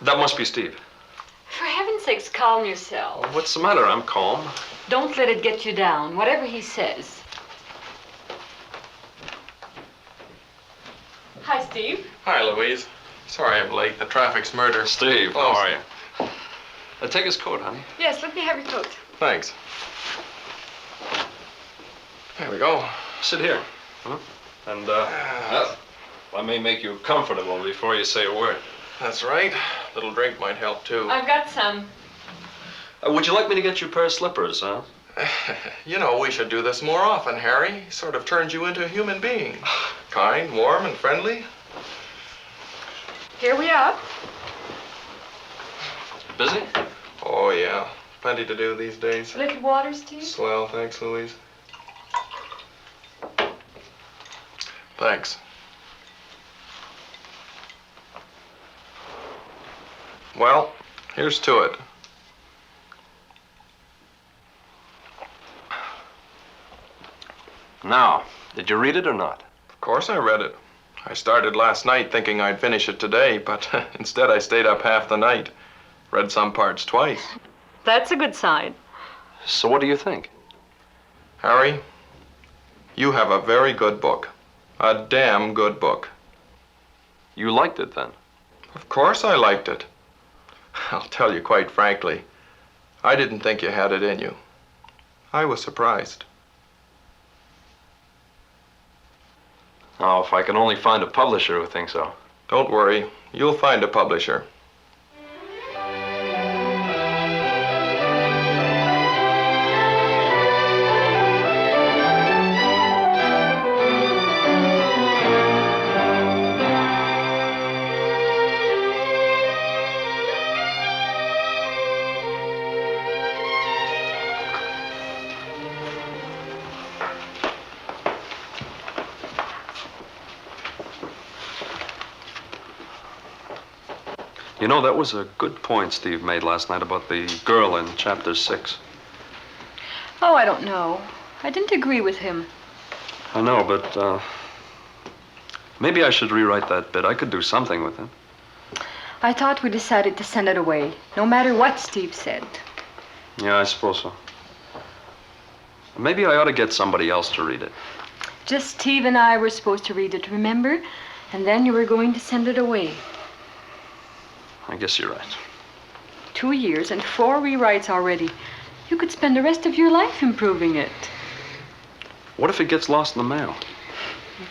That must be Steve. For heaven's sakes, calm yourself. What's the matter? I'm calm. Don't let it get you down, whatever he says. Hi, Steve. Hi, Louise. Sorry I'm late. The traffic's murder. Steve, how are you? Take his coat, honey. Yes, let me have your coat. Thanks. There we go. Sit here. Huh? And, let me make you comfortable before you say a word. That's right. A little drink might help, too. I've got some. Would you like me to get you a pair of slippers, huh? You know, we should do this more often, Harry. Sort of turns you into a human being. Kind, warm, and friendly. Here we are. Busy? Oh, yeah. Plenty to do these days. A little water, Steve? Swell, thanks, Louise. Thanks. Well, here's to it. Now, did you read it or not? Of course I read it. I started last night thinking I'd finish it today, but instead I stayed up half the night. Read some parts twice. That's a good sign. So what do you think? Harry, you have a very good book. A damn good book. You liked it, then? Of course I liked it. I'll tell you quite frankly, I didn't think you had it in you. I was surprised. Oh, if I can only find a publisher who thinks so. Don't worry, you'll find a publisher. You know, that was a good point Steve made last night about the girl in chapter 6. Oh, I don't know. I didn't agree with him. I know, but maybe I should rewrite that bit. I could do something with it. I thought we decided to send it away, no matter what Steve said. Yeah, I suppose so. Maybe I ought to get somebody else to read it. Just Steve and I were supposed to read it, remember? And then you were going to send it away. I guess you're right. 2 years and 4 rewrites already. You could spend the rest of your life improving it. What if it gets lost in the mail?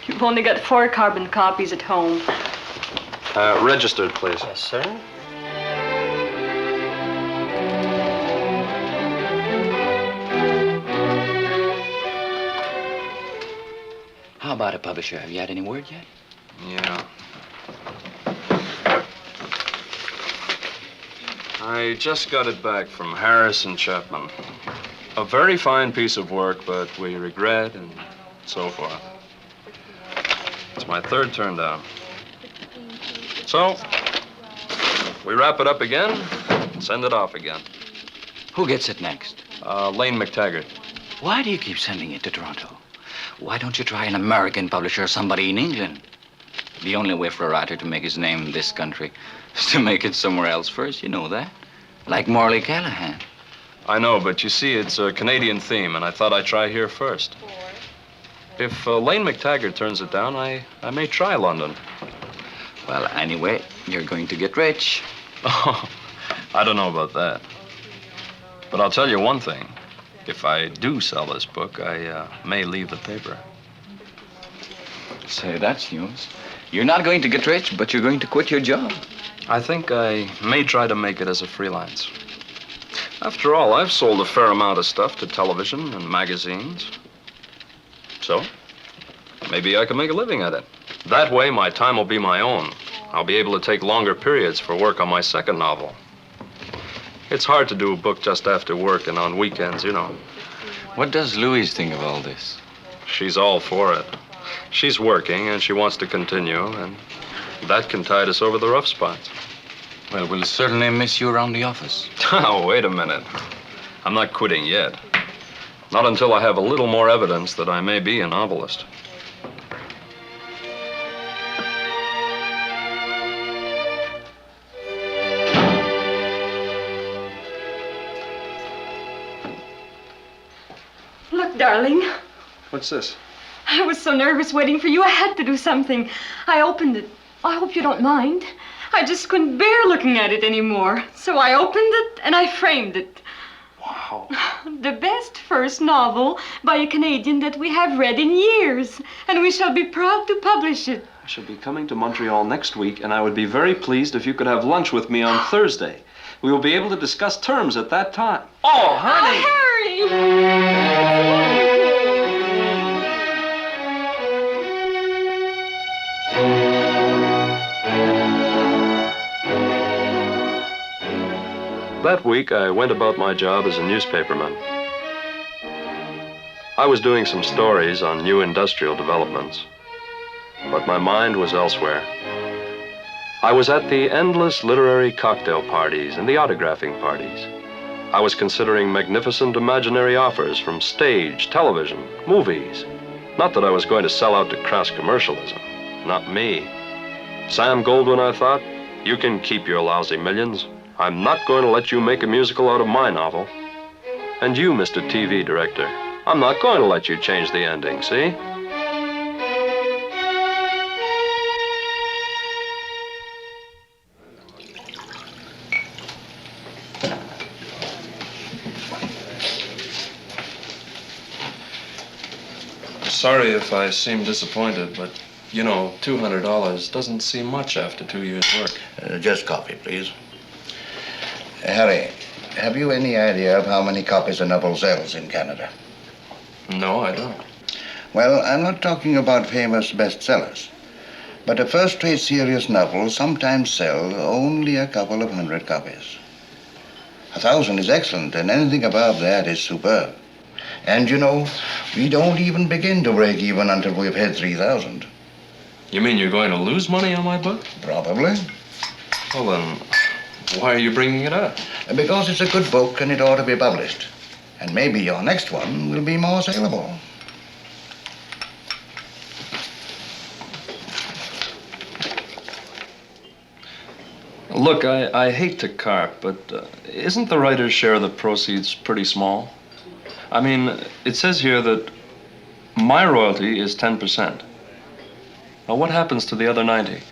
You've only got 4 carbon copies at home. Registered, please. Yes, sir. How about a publisher? Have you had any word yet? Yeah. I just got it back from Harris and Chapman. A very fine piece of work, but we regret and so forth. It's my 3rd turn down. So, we wrap it up again and send it off again. Who gets it next? Lane McTaggart. Why do you keep sending it to Toronto? Why don't you try an American publisher or somebody in England? The only way for a writer to make his name in this country is to make it somewhere else first. You know that. Like Morley Callahan. I know, but you see, it's a Canadian theme, and I thought I'd try here first. If Lane McTaggart turns it down, I may try London. Well, anyway, you're going to get rich. Oh, I don't know about that. But I'll tell you one thing. If I do sell this book, I may leave the paper. Say, that's news. You're not going to get rich, but you're going to quit your job. I think I may try to make it as a freelance. After all, I've sold a fair amount of stuff to television and magazines. So, maybe I can make a living at it. That way, my time will be my own. I'll be able to take longer periods for work on my 2nd novel. It's hard to do a book just after work and on weekends, you know. What does Louise think of all this? She's all for it. She's working, and she wants to continue, and that can tide us over the rough spots. Well, we'll certainly miss you around the office. Oh, wait a minute. I'm not quitting yet. Not until I have a little more evidence that I may be a novelist. darling. What's this? I was so nervous waiting for you. I had to do something. I opened it. I hope you don't mind. I just couldn't bear looking at it anymore. So I opened it and I framed it. Wow. The best first novel by a Canadian that we have read in years. And we shall be proud to publish it. I shall be coming to Montreal next week, and I would be very pleased if you could have lunch with me on Thursday. We will be able to discuss terms at that time. Oh, honey! Oh, Harry! That week, I went about my job as a newspaperman. I was doing some stories on new industrial developments, but my mind was elsewhere. I was at the endless literary cocktail parties and the autographing parties. I was considering magnificent imaginary offers from stage, television, movies. Not that I was going to sell out to crass commercialism. Not me. Sam Goldwyn, I thought, you can keep your lousy millions. I'm not going to let you make a musical out of my novel. And you, Mr. TV Director, I'm not going to let you change the ending, see? Sorry if I seem disappointed, but, you know, $200 doesn't seem much after 2 years' work. Just coffee, please. Harry, have you any idea of how many copies a novel sells in Canada? No, I don't. Well, I'm not talking about famous bestsellers, but a first-rate serious novel sometimes sell only a couple of hundred copies. 1,000 is excellent, and anything above that is superb. And, you know, we don't even begin to break even until we've hit 3,000. You mean you're going to lose money on my book? Probably. Well, then, why are you bringing it up? Because it's a good book and it ought to be published. And maybe your next one will be more saleable. Look, I hate to carp, but isn't the writer's share of the proceeds pretty small? I mean, it says here that my royalty is 10%. Now, what happens to the other 90?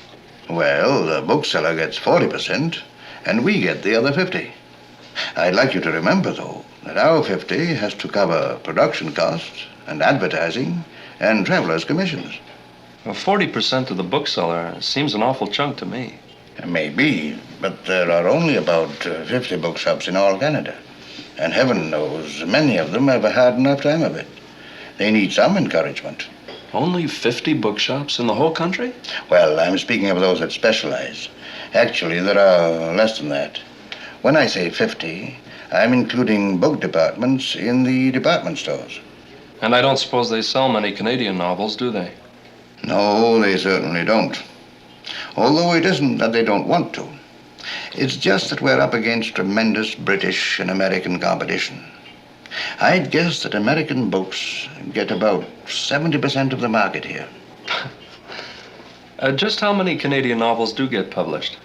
Well, the bookseller gets 40%, and we get the other 50. I'd like you to remember, though, that our 50 has to cover production costs and advertising and travelers' commissions. Well, 40% to the bookseller seems an awful chunk to me. Maybe, but there are only about 50 bookshops in all Canada. And heaven knows many of them have a hard enough time of it. They need some encouragement. Only 50 bookshops in the whole country? Well, I'm speaking of those that specialize. Actually, there are less than that. When I say 50, I'm including book departments in the department stores. And I don't suppose they sell many Canadian novels, do they? No, they certainly don't. Although it isn't that they don't want to. It's just that we're up against tremendous British and American competition. I'd guess that American books get about 70% of the market here. Just how many Canadian novels do get published?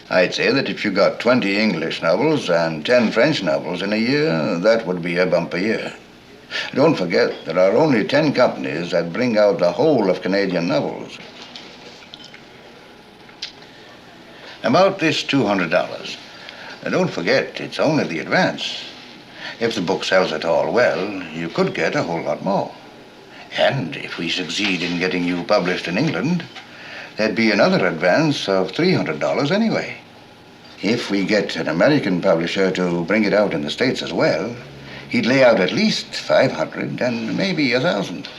I'd say that if you got 20 English novels and 10 French novels in a year, that would be a bumper year. Don't forget, there are only 10 companies that bring out the whole of Canadian novels. About this $200. Don't forget, it's only the advance. If the book sells at all well, you could get a whole lot more. And if we succeed in getting you published in England, there'd be another advance of $300 anyway. If we get an American publisher to bring it out in the States as well, he'd lay out at least $500 and maybe 1,000.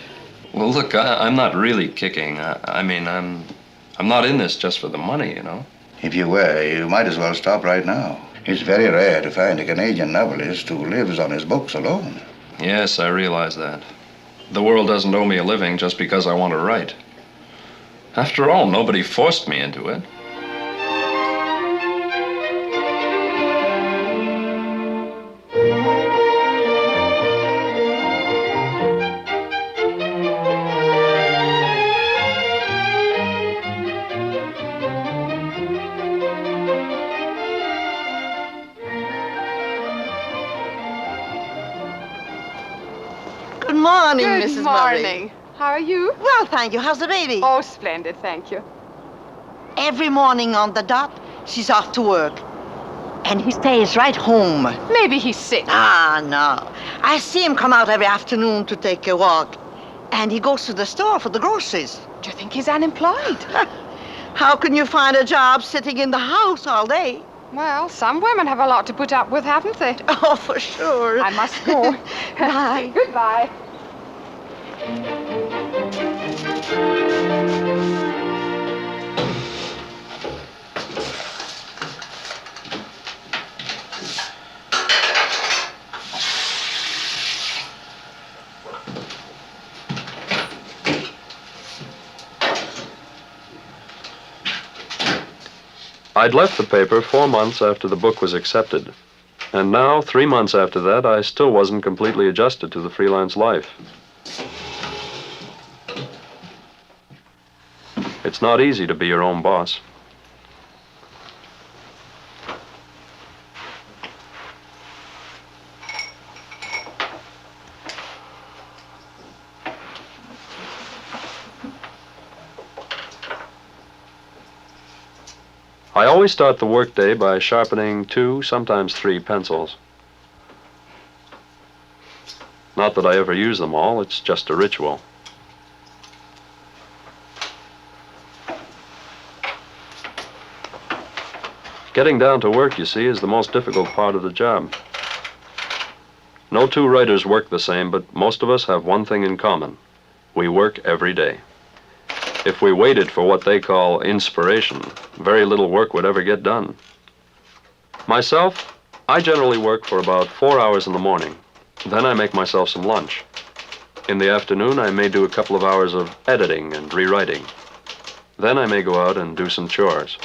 Well, look, I'm not really kicking. I mean, I'm not in this just for the money, you know. If you were, you might as well stop right now. It's very rare to find a Canadian novelist who lives on his books alone. Yes, I realize that. The world doesn't owe me a living just because I want to write. After all, nobody forced me into it. Good morning, Good Mrs. morning. How are you? Murray. Well, thank you. How's the baby? Oh, splendid, thank you. Every morning on the dot, she's off to work. And he stays right home. Maybe he's sick. Ah, no. I see him come out every afternoon to take a walk. And he goes to the store for the groceries. Do you think he's unemployed? How can you find a job sitting in the house all day? Well, some women have a lot to put up with, haven't they? Oh, for sure. I must go. Bye. Goodbye. I'd left the paper 4 months after the book was accepted. And now, 3 months after that, I still wasn't completely adjusted to the freelance life. It's not easy to be your own boss. I always start the workday by sharpening 2, sometimes 3 pencils. Not that I ever use them all, it's just a ritual. Getting down to work, you see, is the most difficult part of the job. No 2 writers work the same, but most of us have one thing in common. We work every day. If we waited for what they call inspiration, very little work would ever get done. Myself, I generally work for about 4 hours in the morning. Then I make myself some lunch. In the afternoon, I may do a couple of hours of editing and rewriting. Then I may go out and do some chores.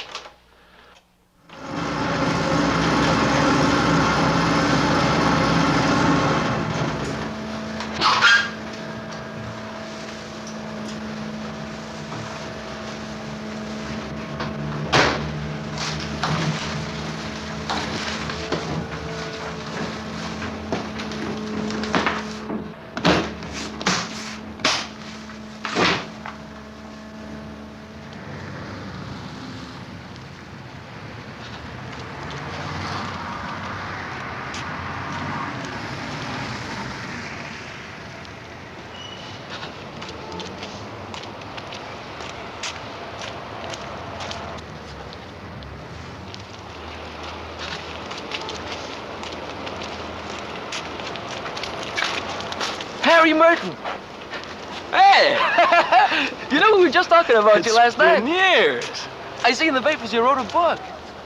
Harry Merton. Hey! You know, we were just talking about you last night. Years. I see in the papers you wrote a book.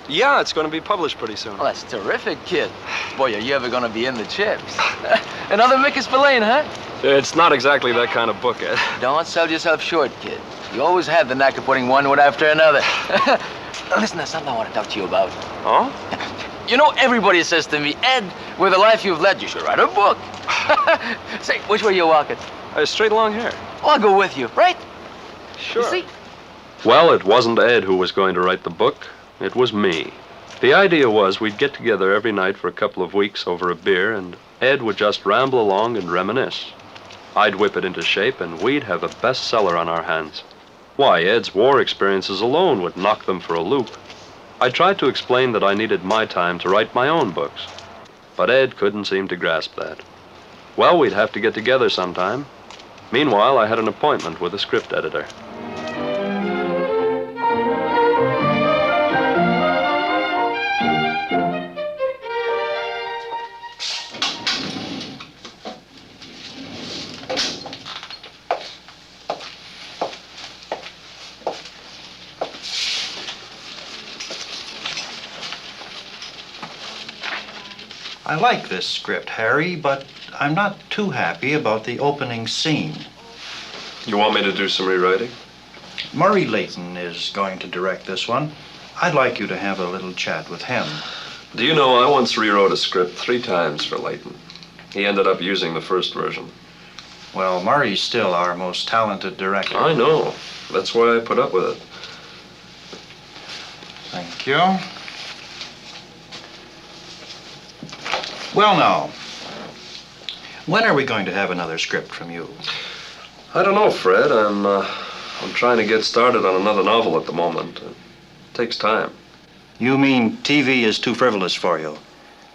Yeah, it's going to be published pretty soon. Well, that's terrific, kid. Boy, are you ever going to be in the chips. Another Mickey Spillane, huh? It's not exactly that kind of book, Ed. Don't sell yourself short, kid. You always had the knack of putting one word after another. Listen, there's something I want to talk to you about. Oh? You know, everybody says to me, Ed, with the life you've led, you should write a book. Say, which way you walking? Straight along here. Well, I'll go with you, right? Sure. You see? Well, it wasn't Ed who was going to write the book. It was me. The idea was we'd get together every night for a couple of weeks over a beer, and Ed would just ramble along and reminisce. I'd whip it into shape, and we'd have a bestseller on our hands. Why, Ed's war experiences alone would knock them for a loop. I tried to explain that I needed my time to write my own books, but Ed couldn't seem to grasp that. Well, we'd have to get together sometime. Meanwhile, I had an appointment with a script editor. I like this script, Harry, but I'm not too happy about the opening scene. You want me to do some rewriting? Murray Layton is going to direct this one. I'd like you to have a little chat with him. Do you know, I once rewrote a script 3 times for Layton. He ended up using the first version. Well, Murray's still our most talented director. I know. That's why I put up with it. Thank you. Well, now, When are we going to have another script from you? I don't know, Fred. I'm trying to get started on another novel at the moment. It takes time. You mean TV is too frivolous for you?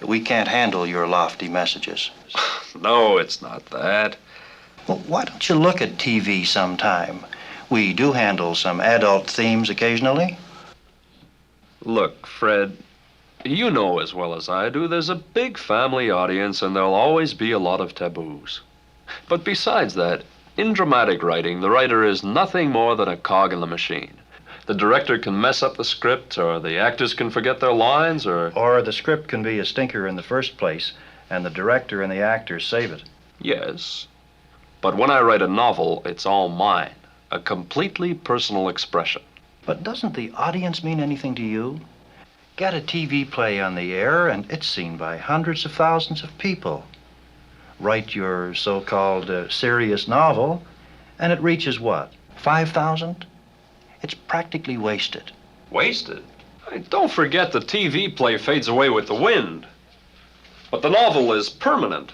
We can't handle your lofty messages. No, it's not that. Well, why don't you look at TV sometime? We do handle some adult themes occasionally. Look, Fred, you know as well as I do, there's a big family audience and there'll always be a lot of taboos. But besides that, in dramatic writing, the writer is nothing more than a cog in the machine. The director can mess up the script, or the actors can forget their lines, Or the script can be a stinker in the first place, and the director and the actors save it. Yes. But when I write a novel, it's all mine. A completely personal expression. But doesn't the audience mean anything to you? Get a TV play on the air, and it's seen by hundreds of thousands of people. Write your so-called serious novel, and it reaches what, 5,000? It's practically wasted. Wasted? Hey, don't forget the TV play fades away with the wind. But the novel is permanent.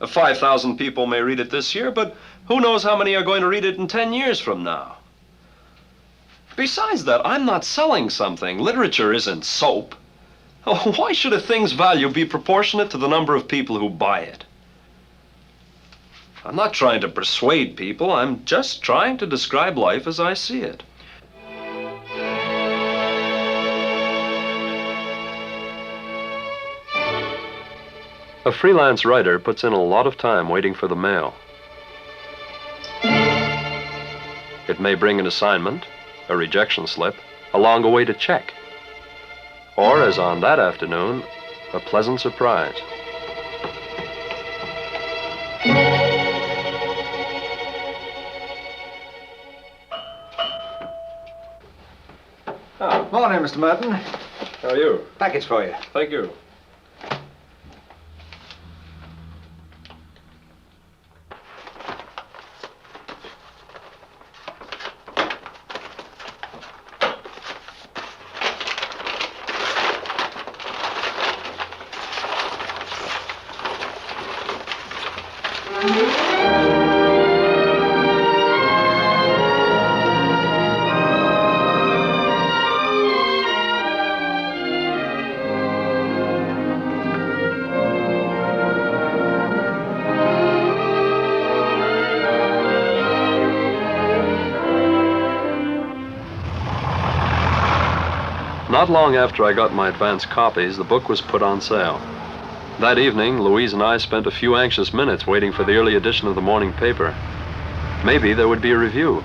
5,000 people may read it this year, but who knows how many are going to read it in 10 years from now? Besides that, I'm not selling something. Literature isn't soap. Oh, why should a thing's value be proportionate to the number of people who buy it? I'm not trying to persuade people. I'm just trying to describe life as I see it. A freelance writer puts in a lot of time waiting for the mail. It may bring an assignment, a rejection slip, a long-awaited check, or, as on that afternoon, a pleasant surprise. Morning, Mr. Merton. How are you? Package for you. Thank you. Not long after I got my advance copies, the book was put on sale. That evening, Louise and I spent a few anxious minutes waiting for the early edition of the morning paper. Maybe there would be a review.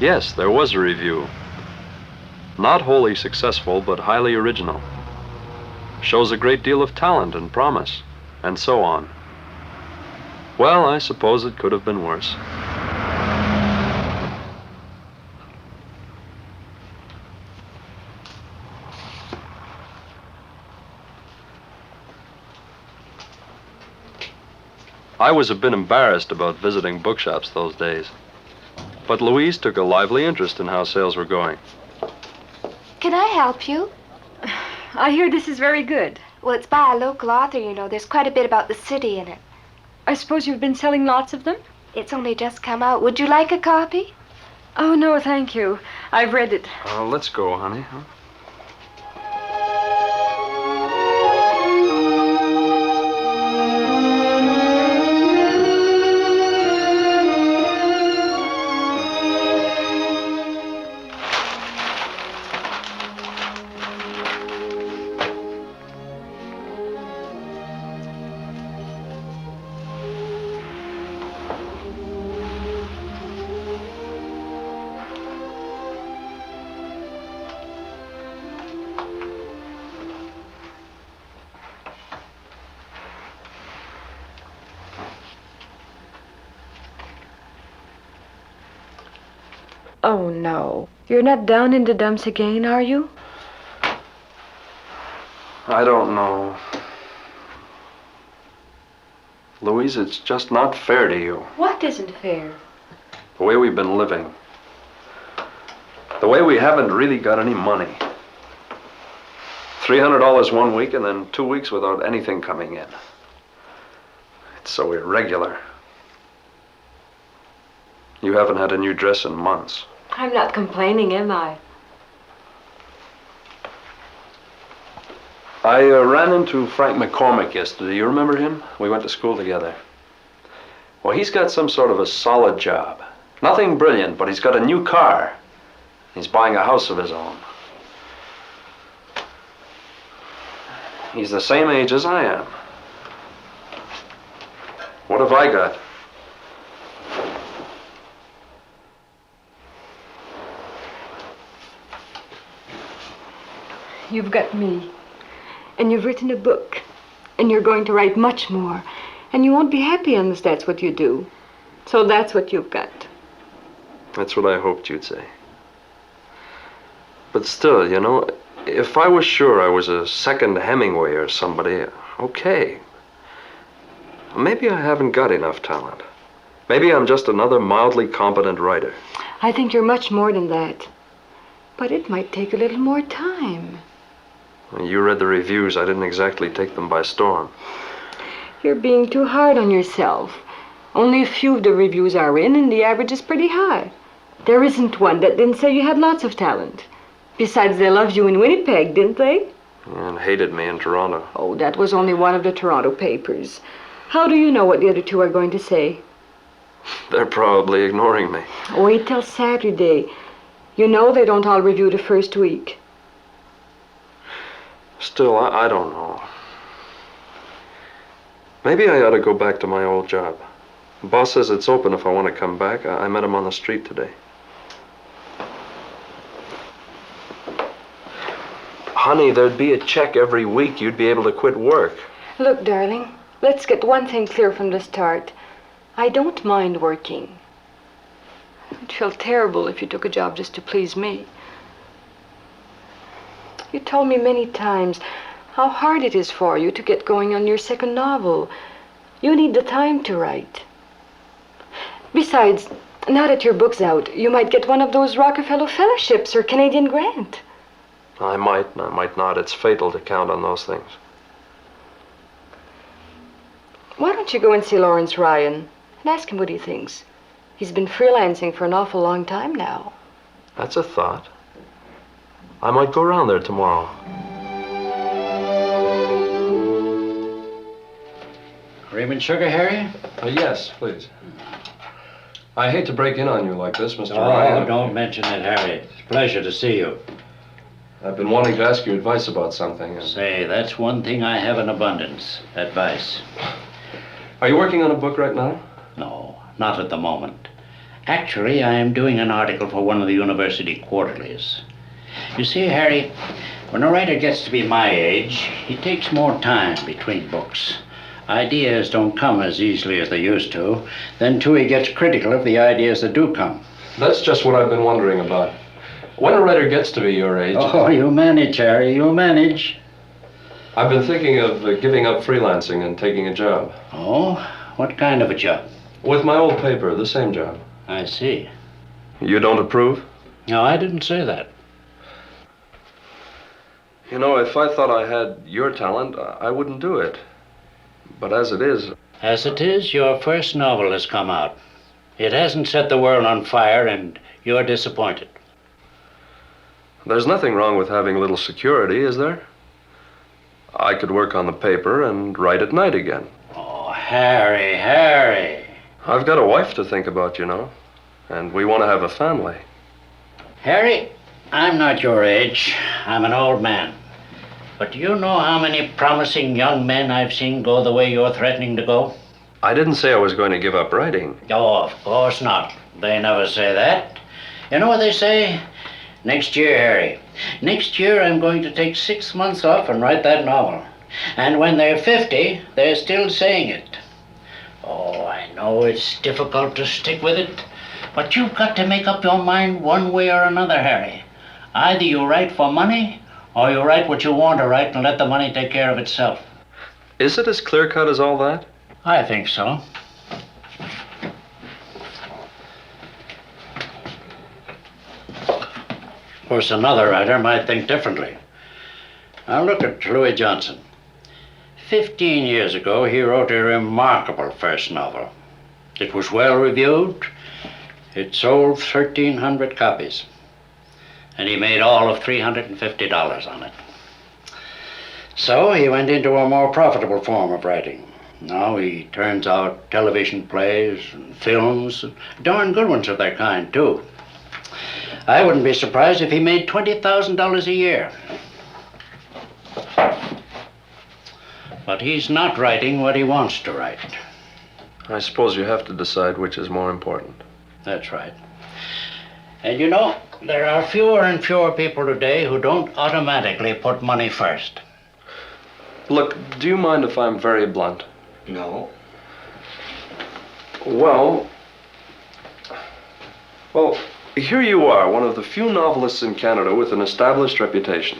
Yes, there was a review. Not wholly successful, but highly original. Shows a great deal of talent and promise, and so on. Well, I suppose it could have been worse. I was a bit embarrassed about visiting bookshops those days. But Louise took a lively interest in how sales were going. Can I help you? I hear this is very good. Well, it's by a local author, you know. There's quite a bit about the city in it. I suppose you've been selling lots of them? It's only just come out. Would you like a copy? Oh, no, thank you. I've read it. Let's go, honey. Huh? Oh, no. You're not down in the dumps again, are you? I don't know. Louise, it's just not fair to you. What isn't fair? The way we've been living. The way we haven't really got any money. $300 one week and then 2 weeks without anything coming in. It's so irregular. You haven't had a new dress in months. I'm not complaining, am I? I ran into Frank McCormick yesterday. You remember him? We went to school together. Well, he's got some sort of a solid job. Nothing brilliant, but he's got a new car. He's buying a house of his own. He's the same age as I am. What have I got? You've got me. And you've written a book. And you're going to write much more. And you won't be happy unless that's what you do. So that's what you've got. That's what I hoped you'd say. But still, you know, if I was sure I was a second Hemingway or somebody, okay. Maybe I haven't got enough talent. Maybe I'm just another mildly competent writer. I think you're much more than that. But it might take a little more time. You read the reviews. I didn't exactly take them by storm. You're being too hard on yourself. Only a few of the reviews are in, and the average is pretty high. There isn't one that didn't say you had lots of talent. Besides, they loved you in Winnipeg, didn't they? And hated me in Toronto. Oh, that was only one of the Toronto papers. How do you know what the other two are going to say? They're probably ignoring me. Wait till Saturday. You know they don't all review the first week. Still, I don't know. Maybe I ought to go back to my old job. The boss says it's open if I want to come back. I met him on the street today. Honey, there'd be a check every week. You'd be able to quit work. Look, darling, let's get one thing clear from the start. I don't mind working. I'd feel terrible if you took a job just to please me. You told me many times how hard it is for you to get going on your second novel. You need the time to write. Besides, now that your book's out, you might get one of those Rockefeller Fellowships or Canadian Grant. I might not. It's fatal to count on those things. Why don't you go and see Lawrence Ryan and ask him what he thinks? He's been freelancing for an awful long time now. That's a thought. I might go around there tomorrow. Cream and sugar, Harry? Yes, please. I hate to break in on you like this, Mr. Oh, Ryan. don't mention it, Harry. It's a pleasure to see you. I've been wanting to ask you advice about something. Say, that's one thing I have in abundance. Advice. Are you working on a book right now? No, not at the moment. Actually, I am doing an article for one of the university quarterlies. You see, Harry, when a writer gets to be my age, he takes more time between books. Ideas don't come as easily as they used to. Then, too, he gets critical of the ideas that do come. That's just what I've been wondering about. When a writer gets to be your age... Oh, you manage, Harry, you manage. I've been thinking of giving up freelancing and taking a job. Oh? What kind of a job? With my old paper, the same job. I see. You don't approve? No, I didn't say that. You know, if I thought I had your talent, I wouldn't do it. But as it is... As it is, your first novel has come out. It hasn't set the world on fire, and you're disappointed. There's nothing wrong with having a little security, is there? I could work on the paper and write at night again. Oh, Harry, Harry. I've got a wife to think about, you know. And we want to have a family. Harry, I'm not your age. I'm an old man. But do you know how many promising young men I've seen go the way you're threatening to go? I didn't say I was going to give up writing. Oh, of course not. They never say that. You know what they say? Next year, Harry. Next year, I'm going to take 6 months off and write that novel. And when they're 50, they're still saying it. Oh, I know it's difficult to stick with it, But you've got to make up your mind one way or another, Harry. Either you write for money, or you write what you want to write and let the money take care of itself. Is it as clear-cut as all that? I think so. Of course, another writer might think differently. Now look at Louis Johnson. 15 years ago, he wrote a remarkable first novel. It was well reviewed. It sold 1,300 copies. And he made all of $350 on it. So he went into a more profitable form of writing. Now he turns out television plays and films, darn good ones of their kind, too. I wouldn't be surprised if he made $20,000 a year. But he's not writing what he wants to write. I suppose you have to decide which is more important. That's right. And you know, there are fewer and fewer people today who don't automatically put money first. Look, do you mind if I'm very blunt? No. Well, here you are, one of the few novelists in Canada with an established reputation.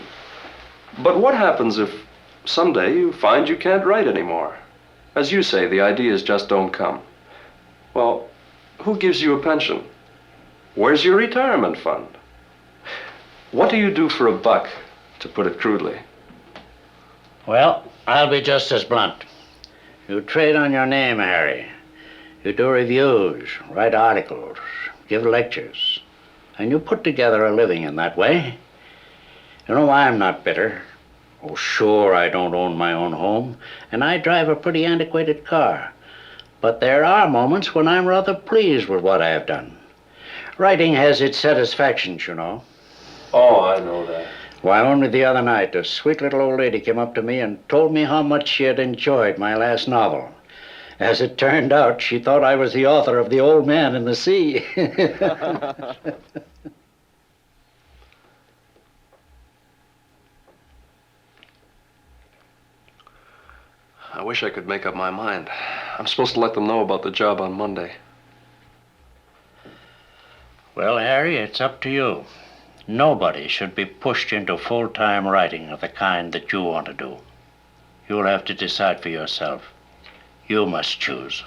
But what happens if someday you find you can't write anymore? As you say, the ideas just don't come. Well, who gives you a pension? Where's your retirement fund? What do you do for a buck, to put it crudely? Well, I'll be just as blunt. You trade on your name, Harry. You do reviews, write articles, give lectures, and you put together a living in that way. You know, I'm not bitter. Oh, sure, I don't own my own home, and I drive a pretty antiquated car. But there are moments when I'm rather pleased with what I have done. Writing has its satisfactions, you know. Oh, I know that. Why, only the other night, a sweet little old lady came up to me and told me how much she had enjoyed my last novel. As it turned out, she thought I was the author of The Old Man in the Sea. I wish I could make up my mind. I'm supposed to let them know about the job on Monday. Well, Harry, it's up to you. Nobody should be pushed into full-time writing of the kind that you want to do. You'll have to decide for yourself. You must choose.